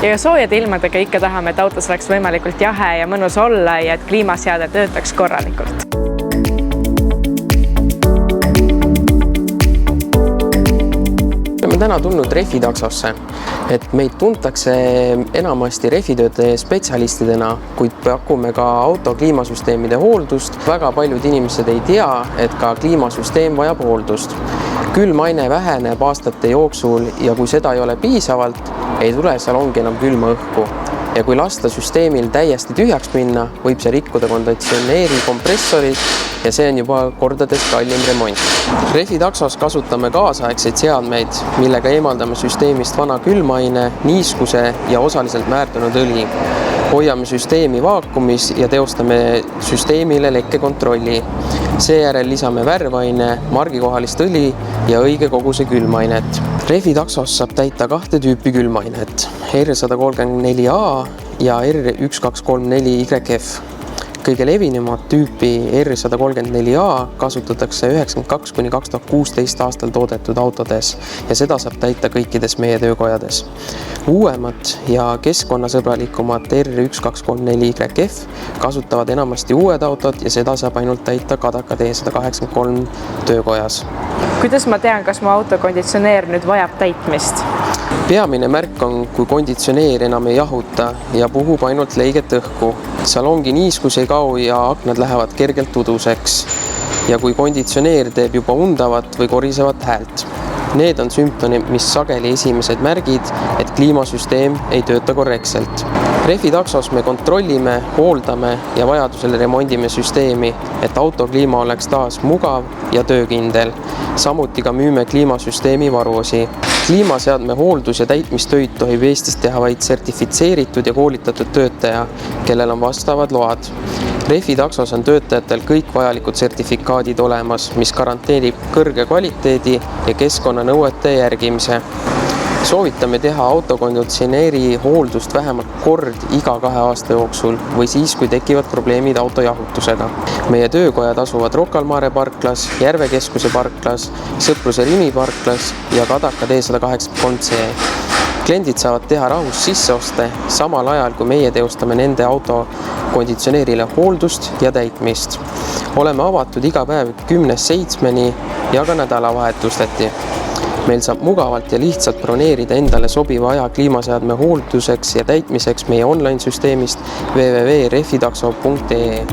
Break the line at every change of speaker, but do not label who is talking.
Ja soojade ilmadega ikka tahame, et autos oleks võimalikult jahe ja mõnus olla ja et kliimaseade töötaks korralikult.
Me täna tulnud refitaksosse, et meid tuntakse enamasti refitöötaja spetsialistidena, kuid pakume ka auto kliimasüsteemide hooldust. Väga paljud inimesed ei tea, et ka kliimasüsteem vajab hooldust. Külmaine väheneb aastate jooksul ja kui seda ei ole piisavalt, ei tule salongi enam külma õhku. Ja kui lasta süsteemil täiesti tühjaks minna, võib see rikkuda konditsioneeri kompressorid ja see on juba kordades kallim remont. Refitaksos kasutame kaasaegseid seadmeid, millega eemaldame süsteemist vana külmaine, niiskuse ja osaliselt määrdunud õli. Hoiame süsteemi vaakumis ja teostame süsteemile lekkekontrolli. Seejärel lisame värvaine, margikohalist õli ja õige koguse külmainet. Refitaksos saab täita 2 tüüpi külmainet, R134A ja R1234YF. Kõige levinemat tüüpi R134A kasutatakse 1992–2016 aastal toodetud autodes ja seda saab täita kõikides meie töökojades. Uuemat ja keskkonnasõbralikumat R1234YF kasutavad enamasti uued autod ja seda saab ainult täita Kadaka D183 töökojas.
Kuidas ma tean, kas mu auto konditsioneer nüüd vajab täitmist?
Peamine märk on, kui konditsioneer enam ei jahuta ja puhub ainult leiget õhku. Salongi niiskus ei kao ja aknad lähevad kergelt uduseks. Ja kui konditsioneer teeb juba undavat või korisevat häält. Need on sümptomid, mis sageli esimesed märgid, et kliimasüsteem ei tööta korrektselt. Refitaksos me kontrollime, hooldame ja vajadusel remondime süsteemi, et auto kliima oleks taas mugav ja töökindel. Samuti ka müüme kliimasüsteemi varuosi. Kliimaseadme hooldus- ja täitmistöid tohib Eestis teha vaid sertifitseeritud ja koolitatud töötaja, kellel on vastavad load. Refitaksos on töötajatel kõik vajalikud sertifikaadid olemas, mis garanteerib kõrge kvaliteedi ja keskkonnanõuete järgimise. Soovitame teha autokonditsioneeri hooldust vähemalt kord iga 2 aasta jooksul või siis, kui tekivad probleemid auto jahutusega. Meie töökojad asuvad Rocca al Mare parklas, Järvekeskuse parklas, Sõpruse Rimi parklas ja Kadaka D183C. Kliendid saavad teha rahus sisseoste samal ajal, kui meie teostame nende auto konditsioneerile hooldust ja täitmist. Oleme avatud iga päev 10–7 ja ka nädalavahetusteti. Meil saab mugavalt ja lihtsalt broneerida endale sobiva aja kliimaseadme hoolduseks ja täitmiseks meie online-süsteemist www.refitakso.ee.